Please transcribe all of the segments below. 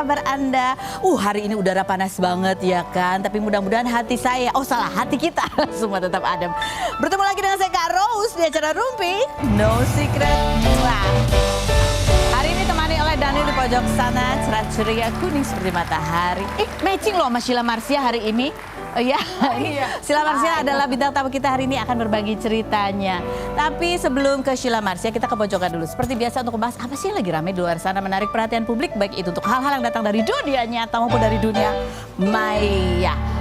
kabar Anda? Hari ini udara panas banget ya kan? Tapi mudah-mudahan hati saya, hati kita semua tetap adem. Bertemu lagi dengan saya Kak Rose di acara Rumpi No Secret. Hari ini temani oleh Dani di pojok sana, cerah ceria kuning seperti matahari. Matching loh sama Sheila Marcia hari ini. Oh iya, Sheila Marcia adalah bintang tamu kita hari ini akan berbagi ceritanya. Tapi sebelum ke Sheila Marcia, kita ke pojokan dulu. Seperti biasa untuk membahas apa sih yang lagi ramai di luar sana menarik perhatian publik, baik itu untuk hal-hal yang datang dari dunia nyata maupun dari dunia maya.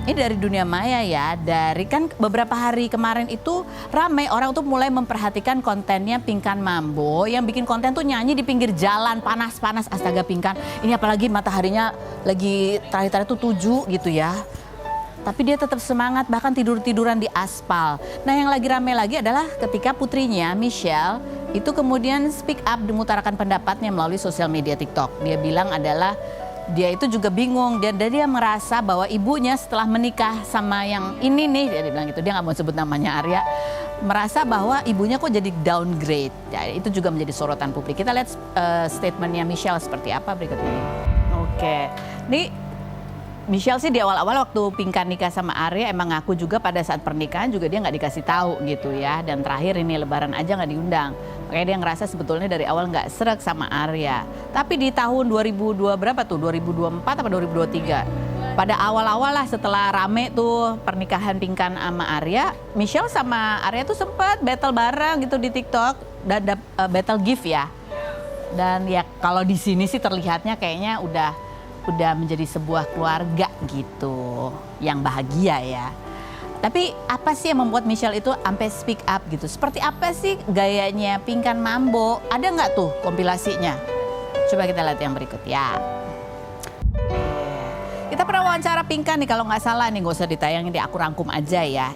Ini dari dunia maya ya, dari kan beberapa hari kemarin itu ramai orang tuh mulai memperhatikan kontennya Pinkan Mambo yang bikin konten tuh nyanyi di pinggir jalan panas-panas. Astaga Pinkan, ini apalagi mataharinya lagi terakhir-terakhir tuh 7 gitu ya. Tapi dia tetap semangat, bahkan tidur-tiduran di aspal. Nah yang lagi ramai lagi adalah ketika putrinya Michelle itu kemudian speak up, mengutarakan pendapatnya melalui sosial media TikTok. Dia bilang adalah dia itu juga bingung dan dia merasa bahwa ibunya setelah menikah sama yang ini nih, dia bilang gitu, dia nggak mau sebut namanya Arya, merasa bahwa ibunya kok jadi downgrade. Ya, itu juga menjadi sorotan publik. Kita lihat statementnya Michelle seperti apa berikut ini. Oke, nih Michelle sih di awal-awal waktu Pinkan nikah sama Arya emang ngaku juga pada saat pernikahan juga dia nggak dikasih tahu gitu ya. Dan terakhir ini lebaran aja nggak diundang. Makanya dia ngerasa sebetulnya dari awal nggak sreg sama Arya. Tapi di tahun 2002 berapa tuh? 2024 atau 2023? Pada awal-awal lah setelah rame tuh pernikahan Pinkan sama Arya, Michelle sama Arya tuh sempat battle bareng gitu di TikTok dan battle gift ya. Dan ya kalau di sini sih terlihatnya kayaknya udah menjadi sebuah keluarga gitu yang bahagia ya. Tapi apa sih yang membuat Michelle itu sampai speak up gitu? Seperti apa sih gayanya Pinkan Mambo? Ada nggak tuh kompilasinya? Coba kita lihat yang berikut ya. Kita pernah wawancara Pinkan nih kalau nggak salah nih, nggak usah ditayangin, aku rangkum aja ya.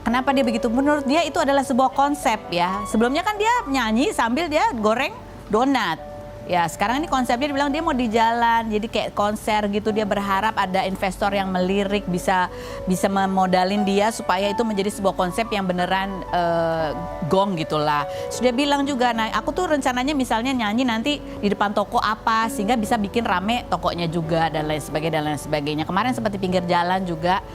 Kenapa dia begitu? Menurut dia itu adalah sebuah konsep ya. Sebelumnya kan dia nyanyi sambil dia goreng donat. Ya sekarang ini konsepnya dia bilang dia mau di jalan, jadi kayak konser gitu. Dia berharap ada investor yang melirik bisa memodalin dia supaya itu menjadi sebuah konsep yang beneran gong gitulah. Sudah bilang juga, nah aku tuh rencananya misalnya nyanyi nanti di depan toko apa sehingga bisa bikin rame tokonya juga dan lain sebagainya. Kemarin seperti pinggir jalan juga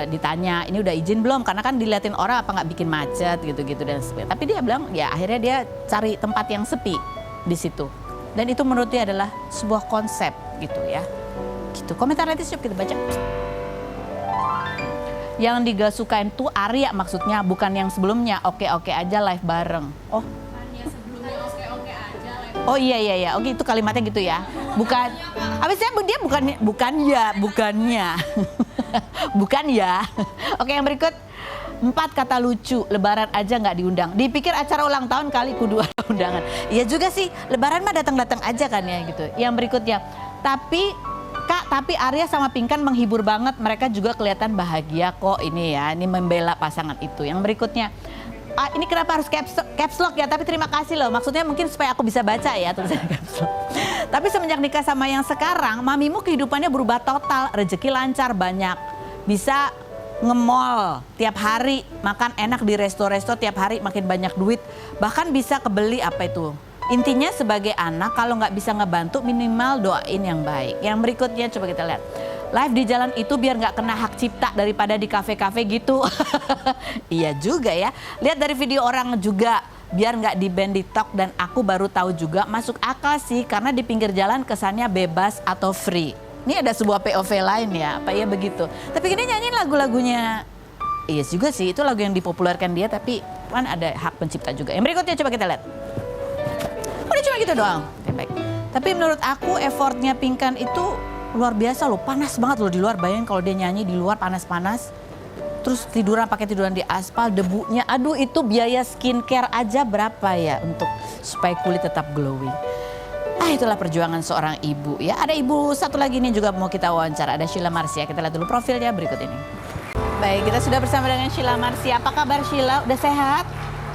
ditanya ini udah izin belum, karena kan diliatin orang apa nggak bikin macet gitu-gitu dan sebagainya. Tapi dia bilang ya akhirnya dia cari tempat yang sepi di situ. Dan itu menurut dia adalah sebuah konsep gitu ya. Gitu. Komentar netizen kita baca. Yang digasukain tuh Arya maksudnya, bukan yang sebelumnya. Oke aja live bareng. Oh. Yang sebelumnya oke aja live. Oh iya. Oke itu kalimatnya gitu ya. Bukan. Habisnya dia bukannya. Bukan ya. Oke yang berikut. 4 kata lucu, lebaran aja nggak diundang. Dipikir acara ulang tahun kali kudu ada undangan. Iya juga sih, lebaran mah datang-datang aja kan ya gitu. Yang berikutnya, tapi Arya sama Pinkan menghibur banget. Mereka juga kelihatan bahagia kok ini ya. Ini membela pasangan itu. Yang berikutnya, ini kenapa harus caps lock ya? Tapi terima kasih loh. Maksudnya mungkin supaya aku bisa baca ya tulisan caps lock. Tapi semenjak nikah sama yang sekarang, mamimu kehidupannya berubah total. Rezeki lancar banyak. Bisa nge-mall tiap hari, makan enak di resto-resto tiap hari, makin banyak duit, bahkan bisa kebeli apa itu. Intinya sebagai anak kalau nggak bisa ngebantu minimal doain yang baik. Yang berikutnya coba kita lihat. Live di jalan itu biar nggak kena hak cipta daripada di kafe-kafe gitu. Iya juga ya. Lihat dari video orang juga biar nggak di-ban di TikTok, dan aku baru tahu juga masuk akal sih karena di pinggir jalan kesannya bebas atau free. Ini ada sebuah POV lain ya, apa ya begitu. Tapi ini nyanyiin lagu-lagunya, iya juga sih, itu lagu yang dipopulerkan dia, tapi kan ada hak pencipta juga. Yang berikutnya coba kita lihat. Udah cuma gitu doang. Oke, baik. Tapi menurut aku effortnya Pinkan itu luar biasa loh, panas banget loh di luar. Bayangin kalau dia nyanyi di luar panas-panas, terus pakai tiduran di aspal, debunya, aduh itu biaya skincare aja berapa ya untuk supaya kulit tetap glowing. Itulah perjuangan seorang ibu ya. Ada ibu satu lagi nih juga mau kita wawancara, ada Sheila Marcia. Kita lihat dulu profilnya berikut ini. Baik, kita sudah bersama dengan Sheila Marcia. Apa kabar Sheila? Udah sehat?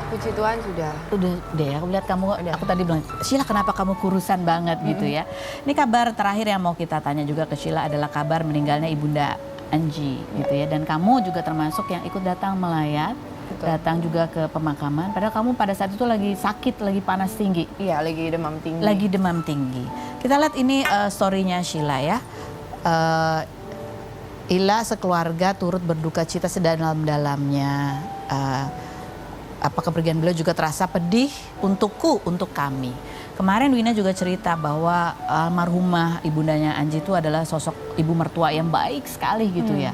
Puji Tuhan sudah. Udah ya, aku lihat kamu, aku tadi bilang, Sheila kenapa kamu kurusan banget gitu ya. Ini kabar terakhir yang mau kita tanya juga ke Sheila adalah kabar meninggalnya Ibunda Anji gitu ya. Dan kamu juga termasuk yang ikut datang melayat Betul. datang juga ke pemakaman. Padahal kamu pada saat itu lagi sakit, lagi panas tinggi. Iya, lagi demam tinggi. Lagi demam tinggi. Kita lihat ini story-nya Sheila ya. Ila sekeluarga turut berduka cita sedalam-dalamnya. Apa kepergian beliau juga terasa pedih untukku, untuk kami. Kemarin Wina juga cerita bahwa almarhumah ibundanya Anji itu adalah sosok ibu mertua yang baik sekali gitu ya.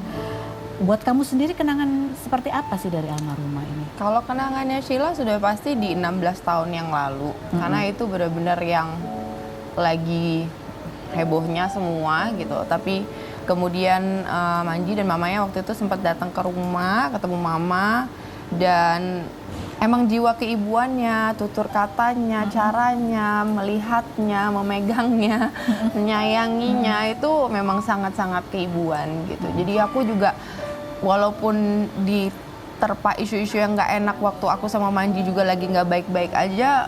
Buat kamu sendiri kenangan seperti apa sih dari almarhumah ini? Kalau kenangannya Sheila sudah pasti di 16 tahun yang lalu. Karena itu benar-benar yang lagi hebohnya semua gitu. Tapi kemudian Manji dan mamanya waktu itu sempat datang ke rumah, ketemu mama. Dan emang jiwa keibuannya, tutur katanya, caranya, melihatnya, memegangnya, menyayanginya itu memang sangat-sangat keibuan gitu. Jadi aku juga walaupun diterpa isu-isu yang nggak enak waktu aku sama Manji juga lagi nggak baik-baik aja,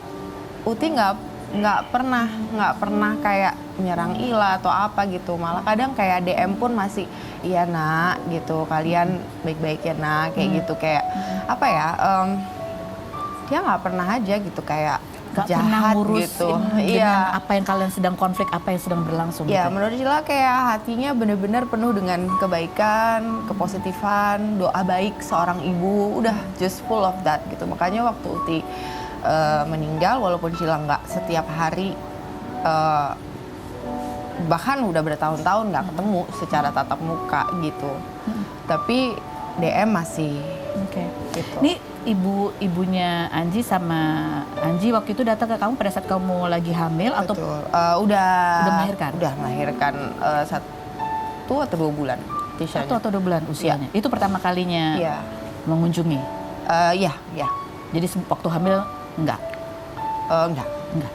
Uti nggak pernah kayak nyerang Ila atau apa gitu. Malah kadang kayak DM pun masih, iya nak gitu, kalian baik-baik ya nak, kayak gitu. Kayak apa ya, dia nggak pernah aja gitu kayak Gak jahat pernah ngurus gitu. dengan apa yang kalian sedang konflik, apa yang sedang berlangsung Ya, gitu. menurut Sheila kayak hatinya benar-benar penuh dengan kebaikan, kepositifan, doa baik seorang ibu, udah just full of that gitu. Makanya waktu Uti meninggal, walaupun Sheila nggak setiap hari, bahkan udah bertahun-tahun nggak ketemu secara tatap muka gitu, tapi DM masih. Oke. Gitu. Ini ibunya Anji sama Anji waktu itu datang ke kamu pada saat kamu lagi hamil atau Betul. udah melahirkan? Udah melahirkan 1 atau 2 bulan. Tisha-nya. 1 atau 2 bulan usianya? Itu pertama kalinya Iya. mengunjungi? Iya. Jadi waktu hamil enggak? Enggak. Enggak.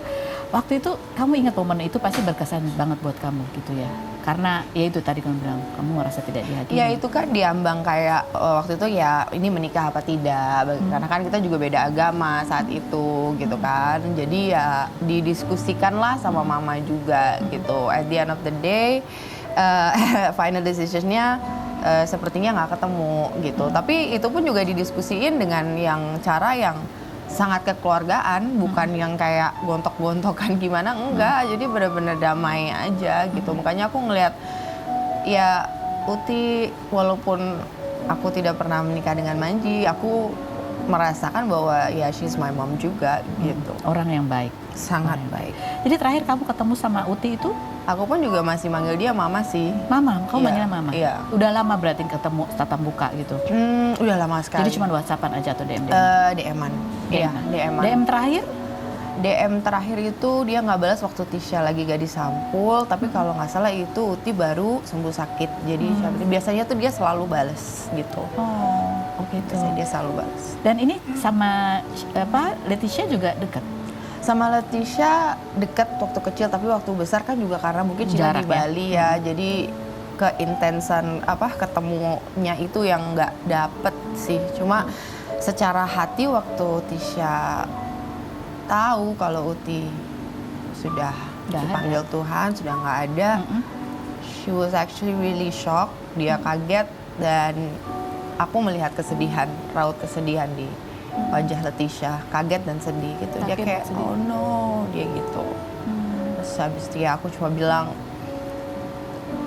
Waktu itu kamu ingat momen itu pasti berkesan banget buat kamu gitu ya? Karena ya itu tadi kamu bilang, kamu merasa tidak dihakimi. Ya itu kan diambang kayak waktu itu ya ini menikah apa tidak, karena kan kita juga beda agama saat itu gitu kan. Jadi ya didiskusikan lah sama mama juga gitu. At the end of the day, final decision-nya sepertinya nggak ketemu gitu. Tapi itu pun juga didiskusiin dengan yang cara yang sangat kekeluargaan, bukan yang kayak gontok-gontokan gimana, enggak. Jadi benar-benar damai aja gitu. Makanya aku ngelihat ya Uti, walaupun aku tidak pernah menikah dengan Manji, aku merasakan bahwa ya she's my mom juga gitu. Orang yang baik. Sangat baik. Jadi terakhir kamu ketemu sama Uti itu? Aku pun juga masih manggil dia mama sih. Mama, kamu Iya, manggilnya mama? iya. Udah lama berarti ketemu tatap muka gitu? Udah lama sekali. Jadi cuma WhatsAppan aja atau DM? DM-an. Iya, DM-an. DM terakhir? DM terakhir itu dia nggak balas waktu Tisha lagi gadis sampul, tapi kalau nggak salah itu Uti baru sembuh sakit. Jadi biasanya tuh dia selalu balas gitu. Oh, gitu. Biasanya dia selalu balas. Dan ini sama Leticia juga dekat? Sama Leticia deket waktu kecil, tapi waktu besar kan juga karena mungkin Cina di Jarak ya? Bali ya, jadi keintensan ketemunya itu yang nggak dapet sih. Cuma secara hati waktu Tisha tahu kalau Uti sudah dipanggil Tuhan, sudah nggak ada, she was actually really shocked. Dia kaget dan aku melihat kesedihan, raut kesedihan di wajah Leticia, kaget dan sedih gitu. Dia Kaget, kayak sedih. oh no, dia gitu. Terus habis itu ya aku cuma bilang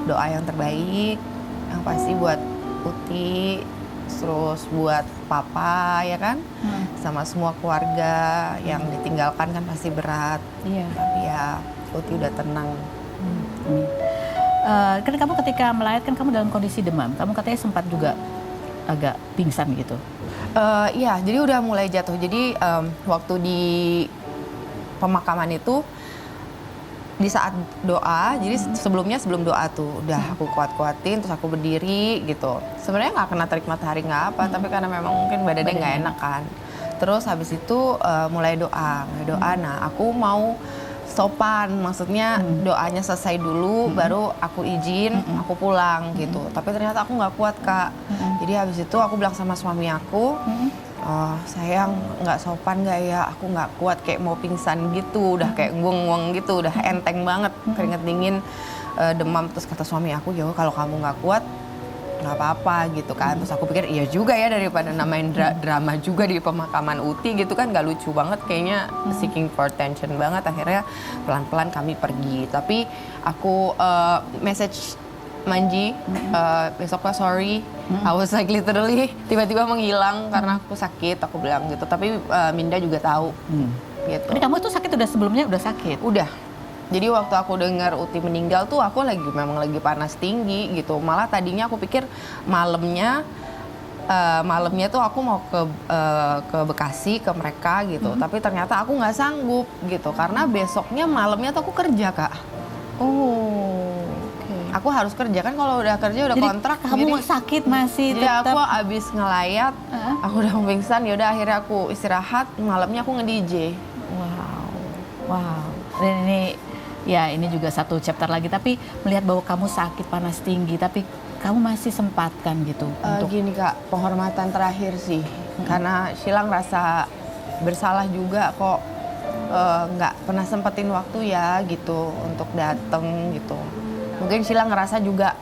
doa yang terbaik, yang pasti buat Uti, terus buat papa ya kan, sama semua keluarga yang ditinggalkan kan pasti berat. Iya. Tapi ya Uti udah tenang. Kan kamu ketika melahirkan kamu dalam kondisi demam, kamu katanya sempat juga agak pingsan gitu. Iya, jadi udah mulai jatuh. Jadi waktu di pemakaman itu di saat doa, jadi sebelum doa tuh udah aku kuat-kuatin, terus aku berdiri gitu. Sebenarnya nggak kena terik matahari nggak apa, tapi karena memang mungkin badannya nggak enak kan. Terus habis itu mulai doa. Nah aku mau sopan, maksudnya doanya selesai dulu, baru aku izin, aku pulang gitu. Tapi ternyata aku nggak kuat Kak. Jadi habis itu aku bilang sama suami aku, sayang nggak sopan nggak ya, aku nggak kuat, kayak mau pingsan gitu, udah kayak nguang-nguang gitu, udah enteng banget, keringet dingin, demam. Terus kata suami aku, ya kalau kamu nggak kuat, nggak apa-apa gitu kan. Terus aku pikir iya juga ya, daripada namain drama juga di pemakaman Uti gitu kan, nggak lucu banget kayaknya, seeking for attention banget. Akhirnya pelan-pelan kami pergi, tapi aku message Manji, besoknya sorry, I was like literally tiba-tiba menghilang karena aku sakit, aku bilang gitu. Tapi Minda juga tahu gitu. Ini kamu tuh sakit sebelumnya udah sakit? Udah. Jadi waktu aku dengar Uti meninggal tuh aku memang lagi panas tinggi gitu. Malah tadinya aku pikir malamnya tuh aku mau ke Bekasi ke mereka gitu. Tapi ternyata aku nggak sanggup gitu karena besoknya malamnya tuh aku kerja, Kak. Oh, oke. Aku harus kerja kan, kalau udah kerja udah Jadi kontrak. kamu sakit masih Jadi tetap. aku abis ngelayat, aku udah pingsan. Yaudah akhirnya aku istirahat, malamnya aku nge-DJ. Wow. Dan ini juga satu chapter lagi, tapi melihat bahwa kamu sakit panas tinggi, tapi kamu masih sempatkan gitu untuk Gini Kak, penghormatan terakhir sih, karena Sheila ngerasa bersalah juga kok nggak pernah sempetin waktu ya gitu untuk dateng gitu. Mungkin Sheila ngerasa juga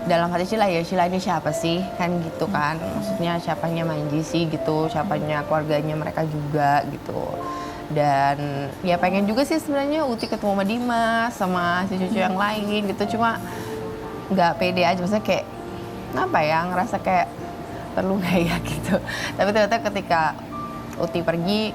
dalam hati Sheila, ya Sheila ini siapa sih kan gitu kan, maksudnya siapanya Manji sih gitu, siapanya keluarganya mereka juga gitu. Dan ya pengen juga sih sebenarnya Uti ketemu sama Dimas sama si cucu yang lain gitu, cuma nggak pede aja, maksudnya kayak apa ya, ngerasa kayak perlu nggak ya gitu. Tapi ternyata ketika Uti pergi,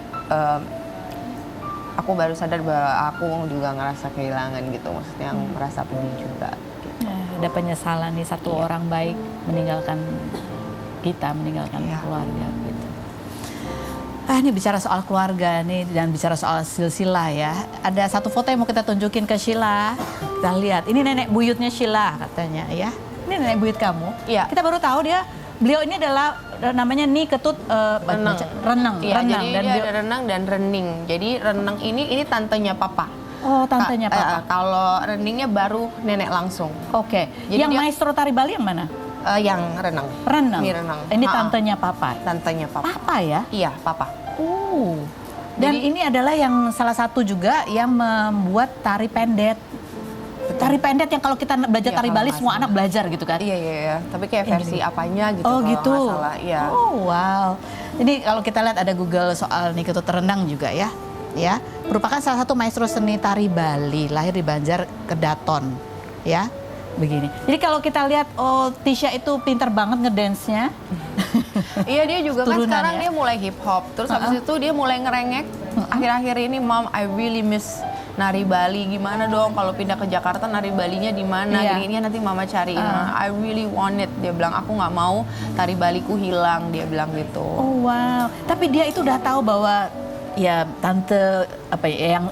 aku baru sadar bahwa aku juga ngerasa kehilangan gitu, maksudnya merasa pedih juga gitu. ada penyesalan nih, satu orang baik meninggalkan kita, meninggalkan keluarga gitu. Ini bicara soal keluarga nih dan bicara soal silsilah ya. Ada satu foto yang mau kita tunjukin ke Sheila. Kita lihat, ini nenek buyutnya Sheila katanya ya. Ini nenek buyut kamu. Iya. Kita baru tahu beliau ini adalah namanya Ni Ketut Renang. Iya, jadi dan dia ada Renang dan Rening. Jadi Renang ini tantenya Papa. Oh, tantenya Papa. Kalau Reningnya baru nenek langsung. Oke. Jadi Yang dia- maestro tari Bali yang mana? Yang Renang. Renang. Ini Renang. Ini tantenya Papa. Tantenya Papa. Papa ya? Iya, Papa. Dan ini adalah yang salah satu juga yang membuat tari pendet. Tari pendet yang kalau kita belajar Iya, tari kalau Bali nggak semua salah. anak belajar gitu kan? Iya. Tapi kayak versi apanya gitu. Oh kalau gitu. nggak salah. Iya. Oh wow. Ini kalau kita lihat ada Google soal Ni Ketut Renang juga ya. Ya, merupakan salah satu maestro seni tari Bali, lahir di Banjar Kedaton. Ya. Begini. Jadi kalau kita lihat Tisha itu pintar banget ngedance-nya. Iya, dia juga kan Turunan sekarang ya? dia mulai hip hop. Terus habis itu dia mulai ngerengek. Akhir-akhir ini, Mom, I really miss nari Bali. Gimana dong kalau pindah ke Jakarta, nari Balinya di mana? Iya. Gini nanti Mama cariin. I really want it. Dia bilang, aku nggak mau tari Baliku hilang. Dia bilang gitu. Oh wow. Tapi dia itu udah tahu bahwa ya tante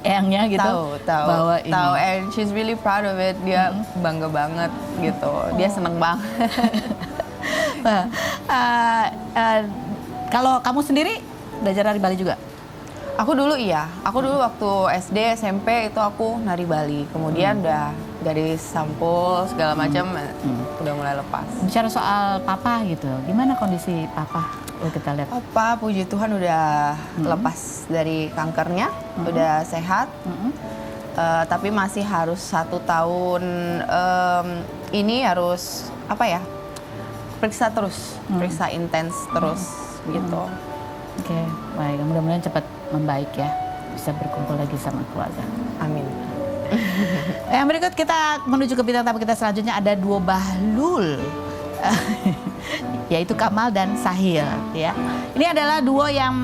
eyangnya gitu. Tahu. Bahwa ini. Tahu, and she's really proud of it. Dia bangga banget gitu. Dia seneng banget. Kalau kamu sendiri belajar nari Bali juga? Aku dulu iya. Aku dulu waktu SD, SMP itu aku nari Bali. Kemudian udah dari sampul segala macam udah mulai lepas. Bicara soal papa gitu, gimana kondisi papa? Kita lihat. Apa, puji Tuhan udah lepas dari kankernya, udah sehat. Tapi masih harus 1 tahun ini harus periksa terus, periksa intens terus gitu. Oke, baik. Mudah-mudahan cepat membaik ya, bisa berkumpul lagi sama keluarga. Amin. Yang berikut kita menuju ke bintang tamu kita selanjutnya, ada 2 bahlul. Yaitu Kamal dan Sahil ya. Ini adalah duo yang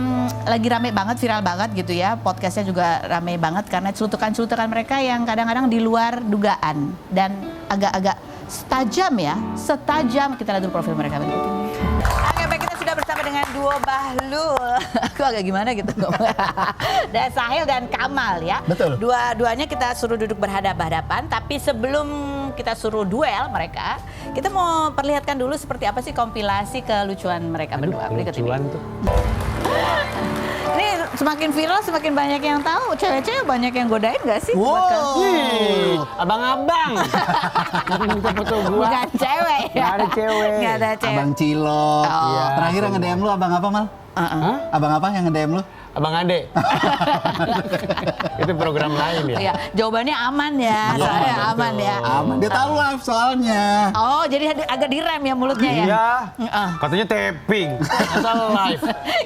lagi rame banget, viral banget gitu ya. Podcastnya juga rame banget karena celutukan-celutukan mereka yang kadang-kadang di luar dugaan dan agak-agak setajam ya. Setajam, kita lihat dulu profil mereka berikut ini. Oke, baik, kita sudah bersama dengan duo bahlul. Aku agak gimana gitu. Dan Sahil dan Kamal ya. Betul. Dua-duanya kita suruh duduk berhadapan-hadapan, tapi sebelum kita suruh duel mereka, kita mau perlihatkan dulu seperti apa sih kompilasi kelucuan mereka berdua. Berikut ini. Lucuan tuh. Ini semakin viral, semakin banyak yang tahu. Cewek-cewek banyak yang godain nggak sih? buat kamu? Wih, abang-abang. Nanti minta foto gua. Bukan cewek ya? Nggak ada cewek. Nggak ada cewek. Abang Cilok. Oh. Iya. Terakhir yang nge-DM lu abang apa, Mal? Hah? Abang apa yang nge-DM lu? Abang Ade. Itu program lain ya. Iya, jawabannya aman ya. Iya, Soalnya betul. aman ya. Aman, dia tahu live soalnya. Oh, jadi agak direm ya mulutnya ya. Iya. Heeh. Katanya tapping. Masa live.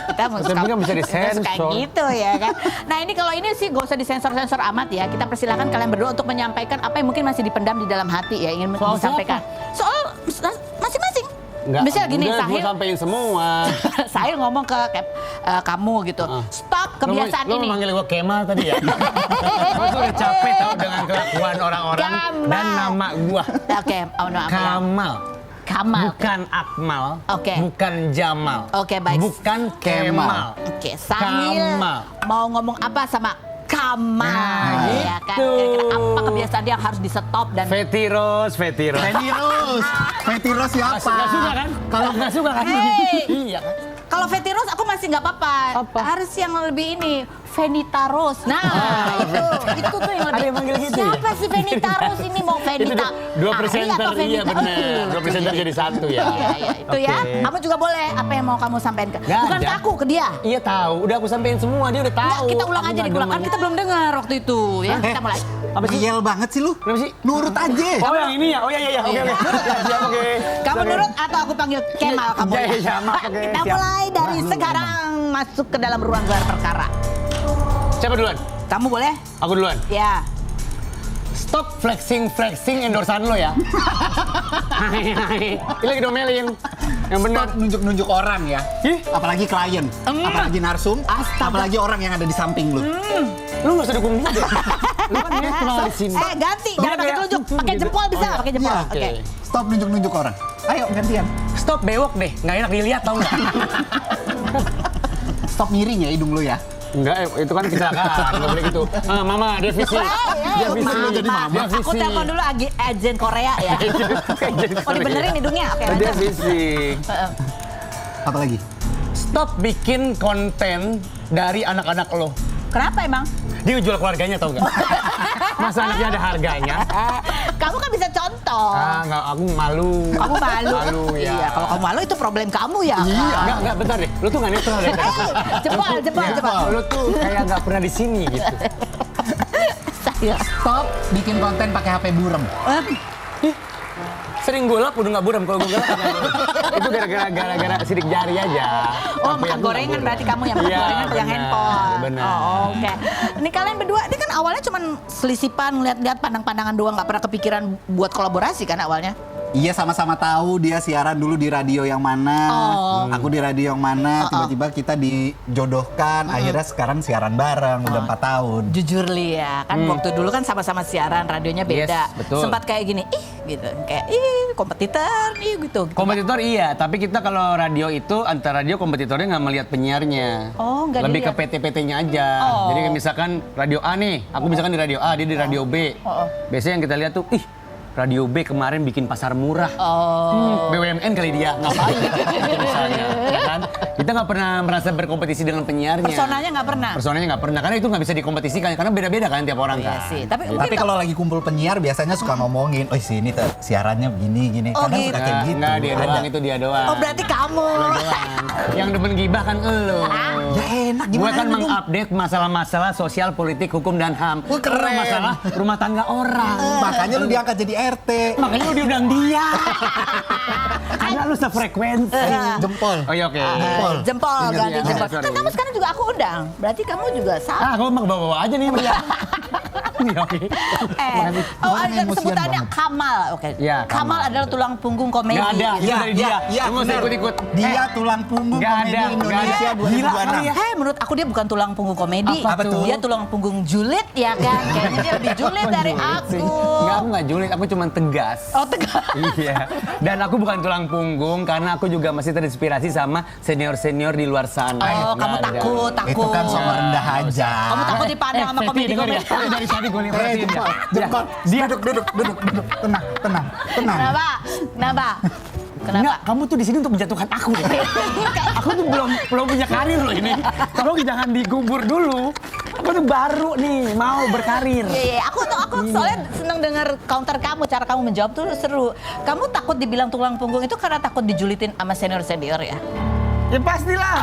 Kita mau Tapi kan bisa kita suka disensor. gitu ya kan. Nah ini kalau ini sih gak usah disensor-sensor amat ya. Kita persilakan kalian berdua untuk menyampaikan apa yang mungkin masih dipendam di dalam hati ya, ingin Soal disampaikan. Soal masing-masing. Enggak, Misalnya gini, udah gue Sahil, sampein semua. Sahil ngomong ke kamu gitu, stop kebiasaan Lo ini. mau manggil gue Kemal tadi ya? Gue tuh udah capek tau dengan kelakuan orang-orang Kamal. dan nama gue. Oke, oh no, apa ya? Kamal. Kamal. Bukan Akmal. Oke. Bukan Jamal. Oke, baik. Bukan Kemal. Oke, Sahil Kamal. mau ngomong apa sama Kamal, Nah, ya kan? gitu. Kira-kira apa kebiasaan dia yang harus di stop dan Fetiros. Fetiros siapa? Nggak suka kan? Kalau nggak suka kan? Hey. Iya kan? kalau Feti Rose aku masih nggak apa-apa. Apa? Harus yang lebih ini, Venita Rose. Nah, itu tuh yang lebih. Ada yang manggil gitu ya? Siapa sih Venita Rose ini mau Itu Venita? dua Ari presenter, atau iya Venita? benar. Dua presenter jadi satu ya. Iya, iya, itu ya. Oke. Kamu juga boleh. Apa yang mau kamu sampaikan ke? Nggak Bukan ada. ke aku, ke dia. Iya tahu, udah aku sampein semua, dia udah tahu. Nggak, kita ulang Aku aja nggak diulang. Kan demen. kita belum dengar waktu itu ya. Kita mulai. Apa sih? Ngeyel banget sih lu. Kenapa sih? Nurut aja. Oh yang ini ya? Oh iya, oke. Iya. Siap, oke. Kamu Oke. nurut atau aku panggil Kemal kamu? Iya, ya? iya, maaf, oke, Kita siap. mulai dari Nah, lu sekarang masuk ke dalam ruang gelar perkara. Siapa duluan? Kamu boleh? Aku duluan. Ya. Stop flexing endorsan lo ya. Ini lagi domelin. Yang benar. Stop nunjuk-nunjuk orang ya. Ih. Apalagi klien, apalagi narsum, Astaga. apalagi orang yang ada di samping lu. Lu nggak usah dukung dia deh. Lu kan netral di sini. Ganti. Jangan pakai kayak- telunjuk. Pakai gitu. jempol bisa. Oh, iya. Pakai jempol. Iya. Oke. Stop nunjuk-nunjuk orang. Ayo gantian. Stop bewok deh, nggak enak dilihat tau nggak? Stop miring ya hidung lu ya. Enggak, itu kan kecelakaan, nggak boleh gitu. Ah, mama, divisi. Divisi. Mama jadi mama. Aku telepon dulu agen Korea ya. Oh dibenerin hidungnya. Oke. lanjut. Divisi. Apa lagi? Stop bikin konten dari anak-anak lo. Kenapa emang? Dia jual keluarganya tau nggak? Masa anaknya ada harganya? Kamu kan bisa contoh. Ah, nggak, aku malu. Kamu malu. Malu ya. Iya, kalau kamu malu itu problem kamu ya. Iya, enggak, bentar deh. Lu tuh nggak netral deh. Jempol. Lu tuh kayak nggak pernah di sini gitu. Saya. Stop bikin konten pakai HP burem. Sering golap udah nggak buram kalau gue golap. Itu gara-gara sidik jari aja. Oh, Tapi makan aku gorengan nggak berarti buram. kamu yang makan Iya, gorengan pegang benar, handphone. Benar. Oh, oke. Ini kalian berdua, ini kan awalnya cuman selisipan, ngeliat-ngeliat pandang-pandangan doang, nggak pernah kepikiran buat kolaborasi kan awalnya? Iya sama-sama tahu dia siaran dulu di radio yang mana, aku di radio yang mana, tiba-tiba kita dijodohkan, akhirnya sekarang siaran bareng, udah 4 tahun. Jujur Li ya, kan waktu dulu kan sama-sama siaran, radionya beda. Yes, betul. Sempat kayak gini, gitu. Kayak, kompetitor, gitu. Kompetitor iya, tapi kita kalau radio itu antar radio kompetitornya nggak melihat penyiarnya. Oh, nggak Lebih ke dilihat. PT-PT-nya aja. Oh. Jadi kayak misalkan radio A nih, aku misalkan di radio A, dia di radio B. Biasanya yang kita lihat tuh, radio B kemarin bikin pasar murah. BUMN kali dia, ngapain? Gitu misalnya, ya kan? Kita nggak pernah merasa berkompetisi dengan penyiarnya. Personanya nggak pernah. Personanya nggak pernah, karena itu nggak bisa dikompetisikan, karena beda-beda kan tiap orang Iya kan. sih, tapi Gitu. mungkin Tapi kalau lagi kumpul penyiar biasanya suka ngomongin, oh sini tuh siarannya begini gini. Oh, Kadang gitu. suka kayak gitu. Nggak, dia Ada. doang, itu dia doang. Oh berarti kamu. Lu doang. Yang demen gibah kan elu. Ya enak Gue gimana kan dong? mengupdate masalah-masalah sosial, politik, hukum, dan HAM. Wah, keren. Lu masalah rumah tangga orang. Makanya lu diangkat jadi RT. Makanya lu diundang dia. Karena lu sefrekuensi. Jempol. Oh iya oke. Jempol Ingat, ganti iya. jempol. Sorry. Kan kamu sekarang juga aku undang. Berarti kamu juga sama. Ah, kamu mah bawa-bawa aja nih Maria. Iya, oke. Orang ada emosian sebutannya banget. Kamal. Oke. Iya, Kamal Kamal. adalah tulang punggung komedi. Nggak ada, itu dari dia. Lu nggak usah bener. ikut-ikut. Dia tulang punggung Nggak komedi ada, Indonesia nggak ada. Gila 2026. kali ya. Menurut aku dia bukan tulang punggung komedi. Apa tuh? Dia tulang punggung julid ya kan. Kayaknya dia lebih julid dari aku. Enggak, aku nggak julid, aku cuma tegas. Oh tegas. Iya. Dan aku bukan tulang punggung karena aku juga masih terinspirasi sama senior-senior di luar sana. Oh, kamu Nggak ada. takut. Itu kan soal rendah aja. Kamu takut dipandang sama Fethi, komedi denger ya. komedi. Dari tadi gue liatin ya. Jempol. Dia Duduk. Tenang. Kenapa? Kenapa? Kenapa? Enggak, kamu tuh di sini untuk menjatuhkan aku. Aku tuh belum punya karir loh ini. Tolong jangan digubur dulu. Aku tuh baru nih mau berkarir. Iya, aku soalnya seneng denger counter kamu, cara kamu menjawab tuh seru. Kamu takut dibilang tulang punggung itu karena takut dijulitin sama senior-senior ya? Ya pastilah.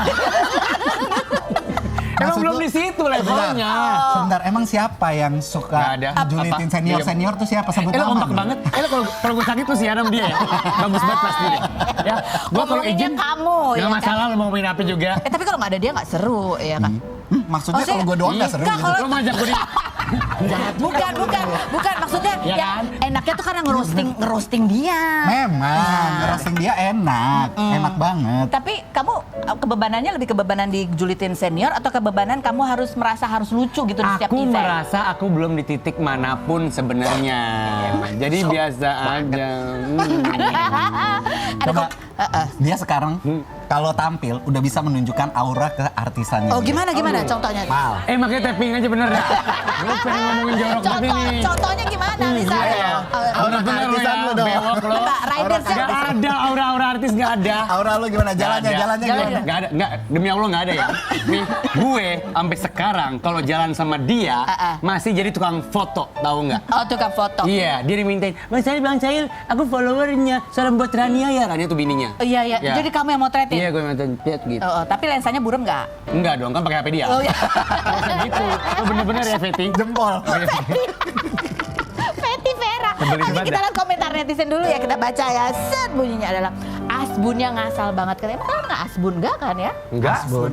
Emang Maksud belum lu- di situ levelnya. Sebentar, emang siapa yang suka Nggak ada. julitin senior tuh siapa? Sebut Lo nama kompak dulu. banget. Lo kalau gue sakit tuh siaran sama dia ya. Bagus banget pasti deh. Ya, gue kalau Ngomonginnya izin kamu, nggak ya kan? masalah lo mau main apa juga. Tapi kalau nggak ada dia nggak seru, ya kan? Maksudnya Maksudnya- kalau gue doang nggak seru Nggak, gitu. kalau- Lo ngajak gue di Bukan. Maksudnya Ya yang kan? enaknya tuh karena ngerosting dia. Memang, ngerosting dia enak, enak banget. Tapi kamu kebebanannya lebih kebebanan dijulitin senior atau kebebanan kamu harus merasa harus lucu gitu di setiap Aku event? merasa aku belum di titik manapun sebenarnya. Jadi biasa aja. Ada Coba, kok- dia sekarang kalau tampil udah bisa menunjukkan aura keartisannya. Oh dia. gimana contohnya? Mal. Makanya tapping aja bener dah. Lo pengen ngomongin jorok banget ini. Contohnya gimana misalnya? Iya. Aura Bener-bener lo keartisan ya, lo dong. bewok lo. Mbak, riders yang Gak ada aura-aura artis gak ada. Aura lu gimana? Jalannya Nggak ada. gimana? Nggak ada, nggak, demi Allah nggak ada ya. Nih, gue sampai sekarang kalau jalan sama dia masih jadi tukang foto, tahu nggak? Oh, tukang foto. Iya, dia dimintain, Bang Cail, aku followernya, salam buat Rania ya, Rania tuh bininya. Iya. Ya. Jadi kamu yang motretin? Iya, gue mintain gitu. Oh, tapi lensanya buram nggak? Enggak dong, kan pakai HP dia. Oh, iya. Kayak gitu, lo bener-bener ya, Feti. Jempol. Feti Vera. Kebeli Nanti banget kita dah. lihat komentar netizen dulu ya, kita baca ya. Set, bunyinya adalah asbunnya ngasal banget. Katanya kan nggak asbun nggak kan ya? Enggak. Asbun.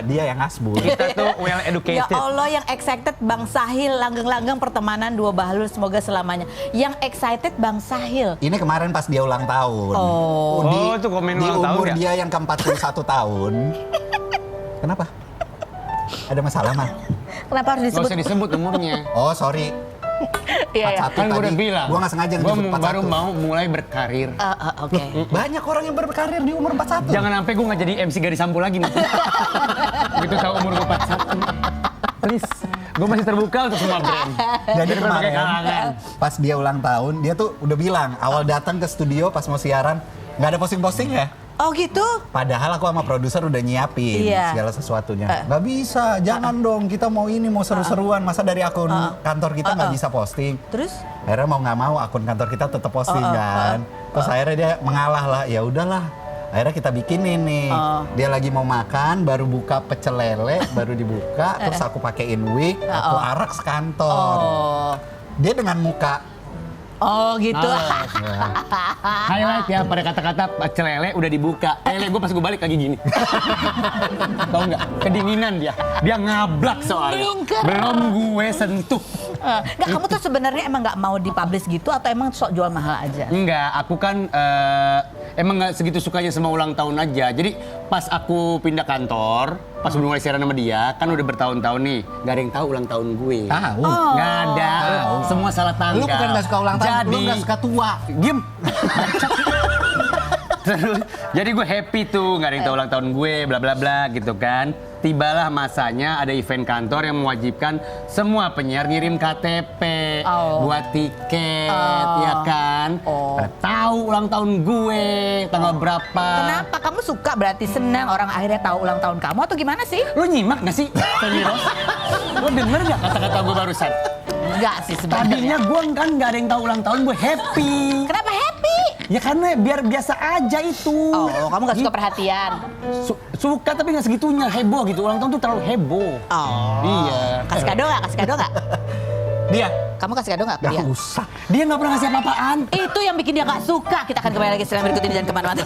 Dia yang asbun. Kita tuh well Ya educated. Allah, yang excited Bang Sahil, langgeng-langgeng pertemanan dua bahlul semoga selamanya. Yang excited Bang Sahil. Ini kemarin pas dia ulang tahun. Oh. Oh, itu komen di ulang tahun umur ya? dia yang ke-41 tahun. Kenapa? Ada masalah, Mal? Kenapa harus Gak disebut? usah disebut umurnya. Oh, sorry. Iya. 41 Kan gue udah tadi. bilang. Gua nggak sengaja Gue nyebut 41. baru mau mulai berkarir. Oke. Banyak orang yang berkarir di umur 41. Jangan sampai gue nggak jadi MC Gadis Sampo lagi nih. Begitu tahu umur gue 41. Please, gue masih terbuka untuk semua brand. Jadi Dari berbagai kemarin kalangan. pas dia ulang tahun, dia tuh udah bilang awal datang ke studio pas mau siaran nggak ada posting-posting ya. Oh gitu? Padahal aku sama produser udah nyiapin Iya. segala sesuatunya. Nggak bisa, jangan dong. Kita mau ini, mau seru-seruan. Masa dari akun kantor kita nggak bisa posting? Terus? Akhirnya mau nggak mau akun kantor kita tetap posting kan. Terus akhirnya dia mengalah lah. Ya udahlah. Akhirnya kita bikinin nih. Dia lagi mau makan, baru buka pecel lele, baru dibuka. Terus aku pakein wig, aku arak sekantor. Oh. Dia dengan muka. Oh gitu. Highlight ya pada kata-kata pecel lele udah dibuka. Lele gue pas gue balik lagi gini. Tahu nggak? Kedinginan dia. Dia ngablak soalnya. Melingkar. Belum gue sentuh. Nggak, kamu tuh sebenarnya emang nggak mau dipublish gitu atau emang sok jual mahal aja? Enggak, aku kan emang nggak segitu sukanya sama ulang tahun aja. Jadi pas aku pindah kantor, pas udah mulai siaran sama dia, kan udah bertahun-tahun nih, nggak ada yang tahu ulang tahun gue. Tahu. Nggak ada, semua salah tanggal. Lu bukan nggak suka ulang tahun, lu nggak suka tua. Diem. Terus, jadi gue happy tuh, nggak ada yang tahu ulang tahun gue, bla bla bla gitu kan. Tibalah masanya ada event kantor yang mewajibkan semua penyiar ngirim KTP buat tiket, ya kan. Tahu ulang tahun gue tanggal berapa. Kenapa? Kamu suka berarti senang orang akhirnya tahu ulang tahun kamu atau gimana sih? Lo nyimak gak sih, Feni Rose? Lo denger gak kata-kata gue barusan? Enggak sih sebenarnya. Tadinya gue kan gak ada yang tahu ulang tahun, gue happy. Kenapa happy? Ya karena biar biasa aja itu. Oh, kamu gak suka perhatian? Suka tapi gak segitunya, heboh gitu. Ulang tahun tuh terlalu heboh. Oh. Iya. Kasih kado nggak? Kasih kado nggak? Dia Kamu kasih kado nggak ke dia? nggak usah. Dia gak pernah ngasih apa-apaan. Itu yang bikin dia nggak suka. Kita akan kembali lagi setelah berikut ini dan kemana-mana.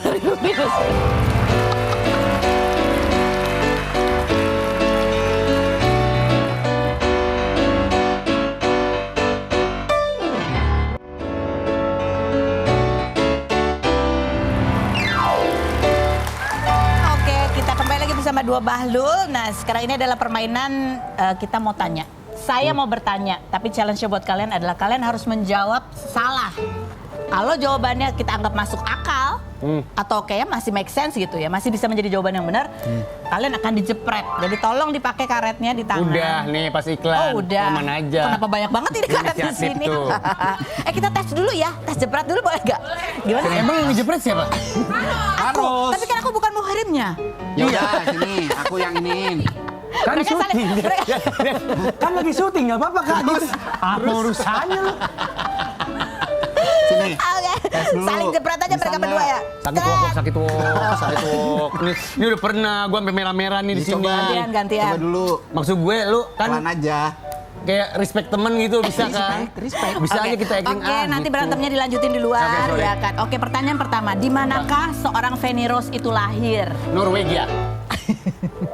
Oke, kita kembali lagi bersama dua bahlul. Nah, sekarang ini adalah permainan kita mau tanya. Saya mau bertanya, tapi challenge-nya buat kalian adalah kalian harus menjawab salah. Kalau jawabannya kita anggap masuk akal, atau kayaknya masih make sense gitu ya, masih bisa menjadi jawaban yang benar, kalian akan dijepret. Jadi tolong dipakai karetnya di tangan. Udah nih pas iklan. Oh udah. Aman aja. Kenapa banyak banget ini karet di Inisiatif sini? tuh. Kita tes dulu ya, tes jepret dulu boleh nggak? Gimana? Emang yang ngejepret siapa? Aku, tapi kan aku bukan muhrimnya. Ya udah, sini aku yang iniin. Kan Mereka saling- syuting. mereka- Kan lagi syuting, gak apa-apa Kak. Apa urusannya lu? Sini. Oke. tes dulu. Saling jepret aja Bisa mereka nggak? berdua ya. Sakit wok, sakit wok, sakit wok. Ini udah pernah gue sampai merah-merah nih di sini. Dicoba. Gantian. Coba dulu. Maksud gue lu kan Pelan aja. kayak respect temen gitu bisa kan? Respect. Bisa aja kita acting Oke, nanti gitu. berantemnya dilanjutin di luar, Oke, sorry. ya kan? Oke, pertanyaan pertama, di manakah seorang Feni Rose itu lahir? Norwegia.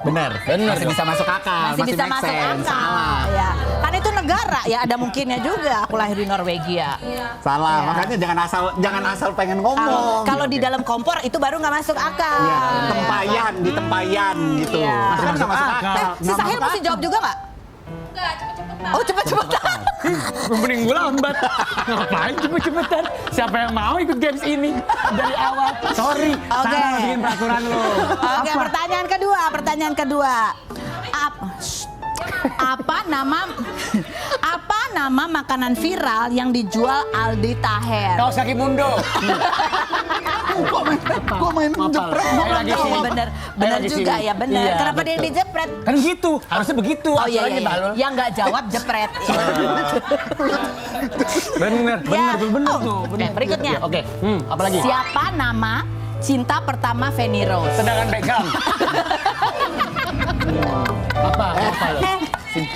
Bener. Masih dong. bisa masuk akal. Masih bisa make masuk sense. akal. Salah. Ya, kan itu negara ya, ada mungkinnya juga. Aku lahir di Norwegia. Salah. Ya. Makanya jangan asal pengen Kalau ngomong. kalau di dalam kompor itu baru nggak masuk akal. Iya, di tempayan gitu. Iya. Itu kan nggak masuk akal. Si Nggak Sahil masuk mesti akal. jawab juga nggak? Oh, cepet-cepetan. Mending gue lambat. Ngapain cepet-cepetan? Siapa yang mau ikut games ini dari awal? Sorry, Oke. salah bikin peraturan lo. Oke, pertanyaan kedua. Apa nama makanan viral yang dijual Aldi Taher? Kaos kaki mundo. Kok main jepret? Gua nggak Lagi jawab. sini. Bener Ayo lagi juga sini. ya, bener. Iya, Kenapa dia betul. dijepret? Kan gitu, harusnya begitu. Oh iya, aturannya, iya. Balul. Yang nggak jawab jepret. Bener tuh, bener Oh, tuh. oke, berikutnya. Ya, oke, apalagi? Siapa nama cinta pertama Feni Rose? Tendangan Beckham. Apa lo?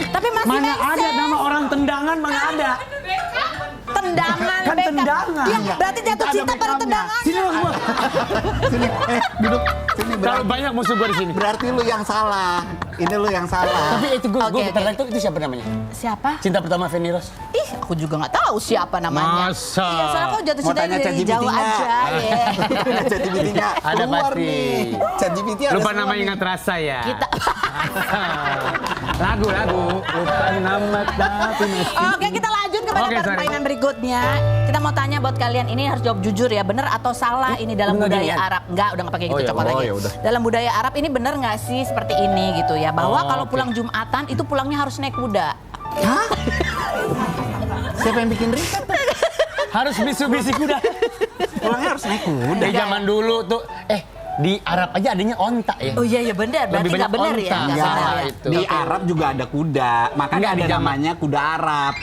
Tapi masih Mana make ada sense. nama orang tendangan, mana ada? Tendangan Kan Beckham. tendangan. Iya, berarti jatuh Ada cinta pada Beckhamnya. tendangan. Sini lo semua. Sini, duduk. Sini Terlalu banyak musuh gue di sini. berarti lu yang salah. Ini lu yang salah. Tapi itu gue Oke, bentar oke. itu siapa namanya? Siapa? Cinta pertama Feni Rose. Ih, aku juga nggak tahu siapa namanya. Masa? Iya, soalnya aku jatuh Mau cinta tanya dari ChatGPT jauh nggak? aja. Ya. ChatGPT-nya Ada keluar pasti. nih. ChatGPT ada Lupa semua nama nih. ingat rasa ya. Kita. lagu. Lupa nama tapi masih. Oke, kita lanjut kepada Oke, sorry. permainan berikutnya. Kita mau tanya buat kalian, ini harus jawab jujur ya, bener atau salah ini dalam bener budaya ginian? Arab? Enggak, udah nggak pakai gitu, Oh, ya coklat udah. lagi. Oh, ya udah. Dalam budaya Arab ini bener nggak sih seperti ini gitu ya? Bahwa Oh, kalau oke. pulang Jumatan itu pulangnya harus naik kuda. Siapa yang bikin riset? Harus bisu-bisi kuda. Pulangnya harus naik kuda. Dari zaman dulu tuh, di Arab aja adanya onta ya. Oh iya benar, berarti Lebih nggak banyak benar ya? onta. Nggak Enggak. benar ya? Itu. Di Arab juga ada kuda. Makanya Enggak, ada di zaman- namanya kuda Arab.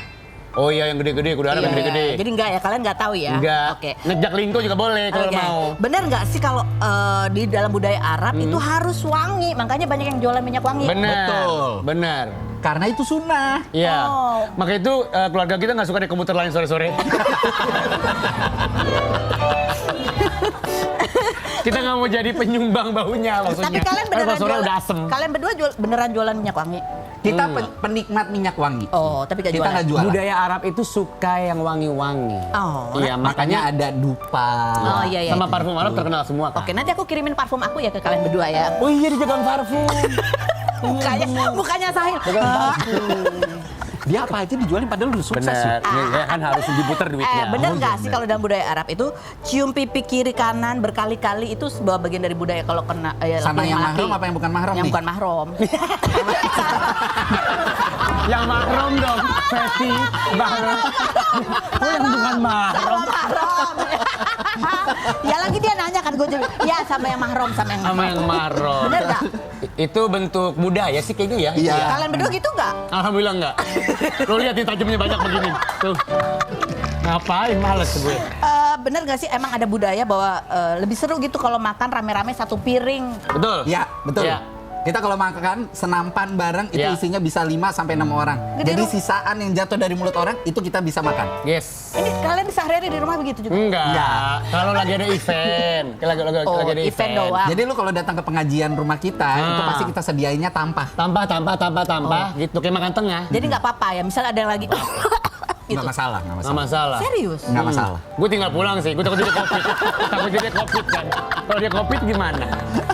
Oh iya yang gede-gede, kuda Arab yang Iya. gede-gede. Jadi enggak ya, kalian nggak tahu ya? Enggak. Oke. Ngejak lingko juga boleh kalau Oke. mau. Bener nggak sih kalau di dalam budaya Arab itu harus wangi, makanya banyak yang jualan minyak wangi. Bener. Betul. Bener. Karena itu sunnah. Iya. Oh. Maka itu keluarga kita nggak suka naik komuter lain sore-sore. Kita nggak mau jadi penyumbang baunya maksudnya. Tapi kalian Karena beneran kalau sore jualan, udah asem. kalian berdua beneran jualan minyak wangi? Kita penikmat minyak wangi. Oh, tapi gak Kita jualan. nggak jualan. Budaya Arab itu suka yang wangi-wangi. Oh. Iya, Makanya makanya ada dupa. Oh iya iya. sama parfum Arab terkenal semua kan. Oke, nanti aku kirimin parfum aku ya ke kalian berdua ya. Oh iya, di jagang parfum. Mukanya Sahil. Jagang parfum. Dia apa aja dijualin padahal udah sukses. Bener, ya kan harus diputar duitnya. Bener nggak sih kalau dalam budaya Arab itu cium pipi kiri kanan berkali-kali itu sebuah bagian dari budaya kalau kena Sama yang laki-laki. mahram apa yang bukan mahram Yang nih? bukan mahram. Yang mahram dong, Feti, mahram. Oh yang bukan mahram. Sama mahram. Ya lagi dia nanya kan gue jawab. Ya sama yang mahram sama yang Sama yang mahram. Bener nggak? Itu bentuk budaya sih kayaknya ya. Iya. Kalian berdua gitu nggak? Alhamdulillah enggak. Lo lihat nih tajamnya banyak begini. Tuh. Ngapain males gue. Bener nggak sih emang ada budaya bahwa lebih seru gitu kalau makan rame-rame satu piring. Betul? Ya, betul. Iya. Kita kalau makan senampan bareng itu Iya. isinya bisa 5 sampai 6 orang. Gede Jadi dong. sisaan yang jatuh dari mulut orang itu kita bisa makan. Yes. Ini kalian sehari-hari di rumah begitu juga? Enggak. Kalau lagi ada event. Lagi ada Oh, event. event doang. Jadi lu kalau datang ke pengajian rumah kita itu pasti kita sediainnya tampah. Tambah. Gitu kayak makan tengah. Jadi nggak apa-apa ya, misal ada yang lagi gitu. Nggak masalah, nggak Nggak masalah. Serius? Nggak masalah. Gue tinggal pulang sih, gue takut jadi covid. Takut jadi covid kan. Kalau dia covid gimana?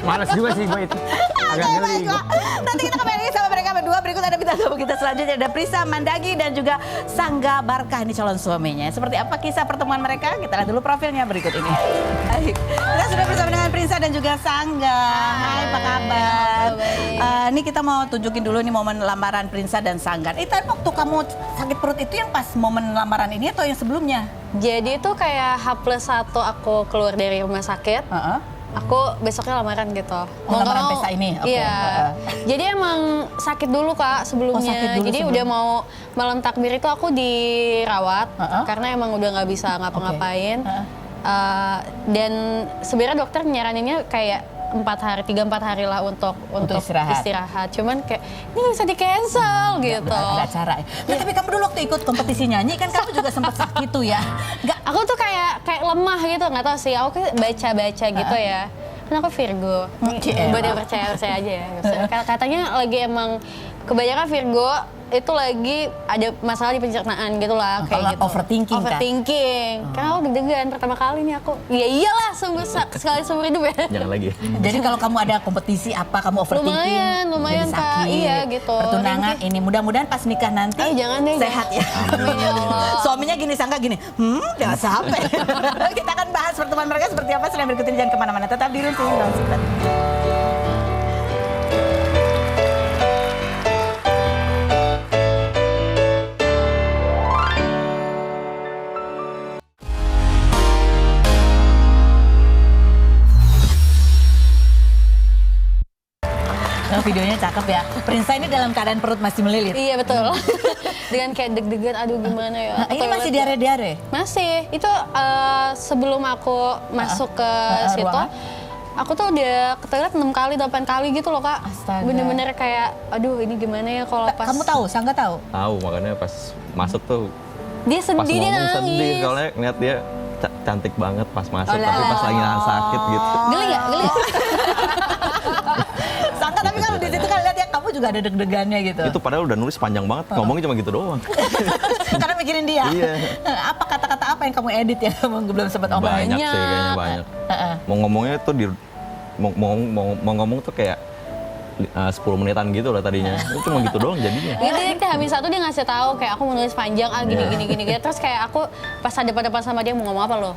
Males juga sih gue itu. Agak Oke, geli. baiklah. Nanti kita kembali lagi sama mereka berdua. Berikut ada bintang tamu kita selanjutnya. Ada Prisa Mandagi dan juga Sangga Barkah. Ini calon suaminya. Seperti apa kisah pertemuan mereka? Kita lihat dulu profilnya berikut ini. Baik. Kita sudah bersama dengan Prisa dan juga Sangga. Hai, apa kabar? Ini kita mau tunjukin dulu nih momen lamaran Prisa dan Sangga. Itu waktu kamu sakit perut itu yang pas momen lamaran ini atau yang sebelumnya? Jadi itu kayak H+1 aku keluar dari rumah sakit. Aku besoknya lamaran gitu. lamaran pesta ini? Oke. Iya. Jadi emang sakit dulu Kak sebelumnya. Oh, sakit dulu Jadi sebelum. udah mau malam takbir itu aku dirawat karena emang udah nggak bisa ngapa-ngapain. Dan sebenarnya dokter nyaraninnya kayak 3-4 hari lah untuk istirahat. Cuman kayak ini nggak bisa di cancel gitu. Ada cara. Nah, tapi kamu dulu waktu ikut kompetisi nyanyi kan kamu juga sempat sakit tuh ya? Nggak, aku tuh kayak lemah gitu, nggak tahu sih. Aku baca gitu ya. Kan aku Virgo. Buat yang percaya aja ya. Katanya lagi emang kebanyakan Virgo itu lagi ada masalah di pencernaan gitu lah, kayak gitu. Overthinking. Karena aku deg-degan pertama kali nih aku. Ya iyalah, sekali seumur hidup ya. Jangan lagi. Jadi kalau kamu ada kompetisi apa, kamu overthinking, lumayan jadi Kak. sakit, Iya gitu. pertunangan ini, mudah-mudahan pas nikah nanti jangan deh, sehat ya. Suaminya gini, sangka gini, jangan sampai. Kita akan bahas pertemuan mereka seperti apa setelah berikut ini, jangan kemana-mana. Tetap di Runsing Dalam Secret. Videonya cakep ya. Prinsa ini dalam keadaan perut masih melilit. Iya betul. Dengan kayak deg-degan, aduh gimana ya. Ini masih diare-diare? Masih. Itu sebelum aku masuk ke situ, ruangan? aku tuh udah ke toilet 6 kali, 8 kali gitu loh Kak. Astaga. Bener-bener kayak, aduh ini gimana ya kalau pas... Kamu tahu, Sangga tahu? Tahu, makanya pas masuk tuh Dia sedih, pas dia ngomong nangis. sedih, soalnya ngeliat dia cantik banget pas masuk, tapi pas lagi nahan sakit gitu. Geli gak? Geli gak? Sangga, tapi kalau di situ kan lihat ya kamu juga ada deg-degannya gitu. Itu padahal udah nulis panjang banget, ngomongnya cuma gitu doang. Karena mikirin dia. Iya. Apa kata-kata apa yang kamu edit yang kamu belum sempat omongin? Banyak sih, kayaknya banyak. Mau ngomongnya tuh mau ngomong tuh kayak 10 menitan gitu lah tadinya. Itu cuma gitu doang jadinya. Gitu ya, habis satu dia ngasih tahu kayak aku mau nulis panjang, gini. Terus kayak aku pas ada depan sama dia mau ngomong apa lo?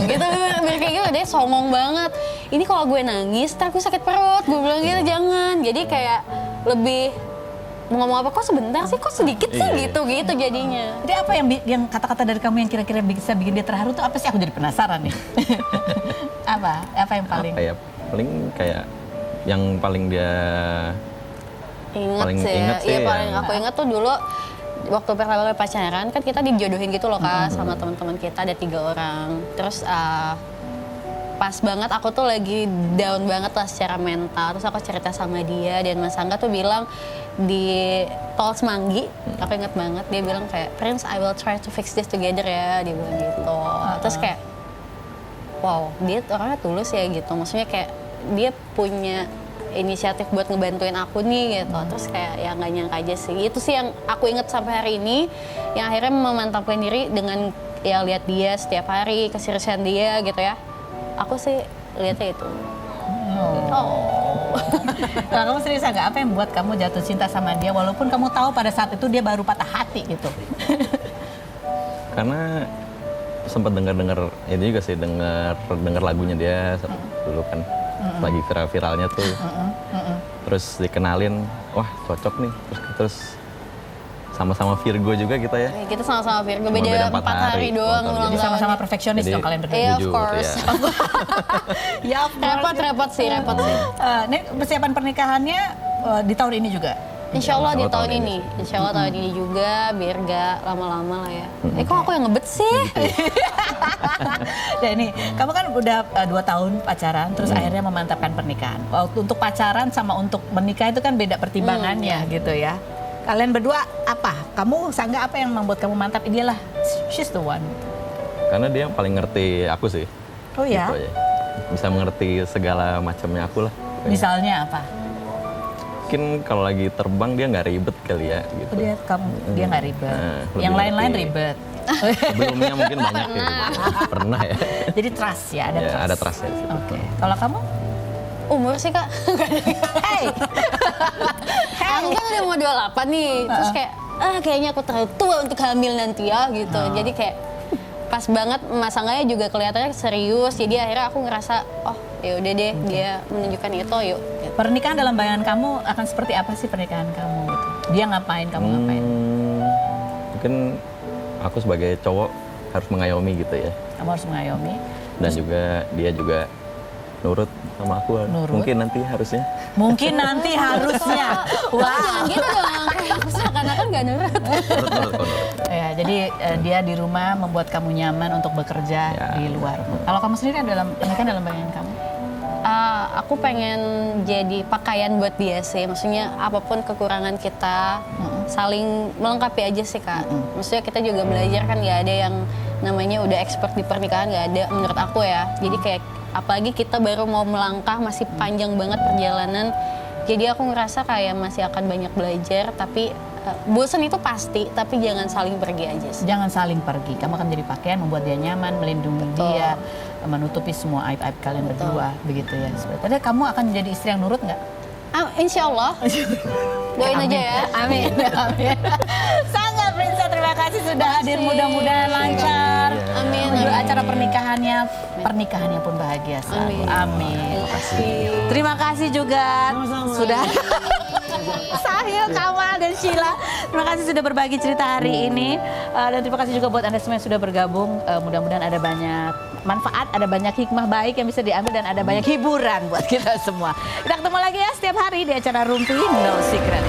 Gitu, kayak gitu dia songong banget. Ini kalau gue nangis, ntar gue sakit perut. Gue bilang gitu, jangan. Jadi kayak lebih mau ngomong apa, kok sebentar sih, kok sedikit sih gitu jadinya. Jadi apa yang kata-kata dari kamu yang kira-kira bisa bikin dia terharu tuh apa sih? Aku jadi penasaran nih. Apa yang paling? Apa ya? Paling kayak yang paling dia ingat sih paling aku ingat tuh dulu waktu pertama kali pacaran kan kita dijodohin gitu loh Kak sama teman-teman kita, ada 3 orang. Terus pas banget aku tuh lagi down banget lah secara mental, terus aku cerita sama dia dan Mas Angga tuh bilang di Tol Semanggi, aku inget banget dia bilang kayak, Prince, I will try to fix this together ya, dia bilang gitu. Terus kayak wow, dia orangnya tulus ya gitu, maksudnya kayak dia punya inisiatif buat ngebantuin aku nih gitu. Terus kayak ya nggak nyangka aja sih. Itu sih yang aku inget sampai hari ini, yang akhirnya memantapkan diri dengan ya lihat dia setiap hari, keseriusan dia gitu ya. Aku sih lihatnya itu. Kalau kamu serius nggak, apa yang buat kamu jatuh cinta sama dia walaupun kamu tahu pada saat itu dia baru patah hati gitu? Karena sempat dengar ini juga sih, dengar lagunya dia dulu kan lagi viralnya tuh. Terus dikenalin, wah cocok nih. Terus sama-sama Virgo juga kita ya. Kita sama-sama Virgo, beda 4 hari doang. Jadi sama-sama perfeksionis dong kalian berdua. Iya, of Jujur, course. Ya, repot sih. Ini persiapan pernikahannya di tahun ini juga? Insya Allah di tahun ini. Insya Allah tahun ini juga, biar gak lama-lama lah ya. Kok aku yang ngebet sih? Dan ini, kamu kan udah 2 tahun pacaran, terus akhirnya memantapkan pernikahan. Waktu untuk pacaran sama untuk menikah itu kan beda pertimbangannya gitu ya. Kalian berdua apa? Kamu Sangga apa yang membuat kamu mantap? Dia lah, she's the one. Karena dia yang paling ngerti aku sih. Oh ya? Gitu, ya. Bisa mengerti segala macamnya aku lah. Misalnya apa? Mungkin kalau lagi terbang dia nggak ribet kali ya gitu. Dia nggak ribet. Lebih Yang lain-lain ngerti. ribet. Sebelumnya mungkin banyak ya. Pernah ya. Jadi trust ya, ada Ya, trust. ada trust ya di situ. Oke. Kalau kamu? Umur sih Kak. Hey. Aku kan udah mau 28 nih. Terus kayak, kayaknya aku terlalu tua untuk hamil nanti ya gitu. Jadi kayak pas banget Mas Angganya juga kelihatannya serius. Jadi akhirnya aku ngerasa, oh ya udah deh, dia menunjukkan itu, yuk. Pernikahan dalam bayangan kamu akan seperti apa sih pernikahan kamu gitu? Dia ngapain, kamu ngapain? Mungkin aku sebagai cowok harus mengayomi gitu ya. Kamu harus mengayomi. Dan juga dia juga nurut sama aku. Nurut. Mungkin nanti harusnya. Mungkin nanti harusnya. Jangan gitu dong, kayak seakan-akan gak nurut. Nurut. Ya, jadi Jadi dia di rumah membuat kamu nyaman untuk bekerja di luar. Kalau kamu sendiri dalam pernikahan dalam bayangan kamu? Aku pengen jadi pakaian buat dia sih. Maksudnya apapun kekurangan kita saling melengkapi aja sih Kak. Maksudnya kita juga belajar kan nggak ada yang namanya udah expert di pernikahan, nggak ada menurut aku ya. Jadi kayak apalagi kita baru mau melangkah, masih panjang banget perjalanan. Jadi aku ngerasa kayak masih akan banyak belajar, tapi bosan itu pasti, tapi jangan saling pergi aja sih. Jangan saling pergi. Kamu akan jadi pakaian, membuat dia nyaman, melindungi dia, menutupi semua aib-aib kalian berdua, begitu ya. Tapi kamu akan jadi istri yang nurut nggak? Insya Allah. Doain aja ya. Amin. Amin. Sangat Prinsa, terima kasih sudah hadir. Mudah-mudahan lancar. Amin. Untuk acara pernikahannya pun bahagia selalu. Amin. Terima kasih juga sudah Sahil, Kamal, dan Sheila. Terima kasih sudah berbagi cerita hari ini. Dan terima kasih juga buat Anda semua yang sudah bergabung. Mudah-mudahan ada banyak manfaat, ada banyak hikmah baik yang bisa diambil, dan ada banyak hiburan buat kita semua. Kita ketemu lagi ya setiap hari di acara Rumpi No Secret.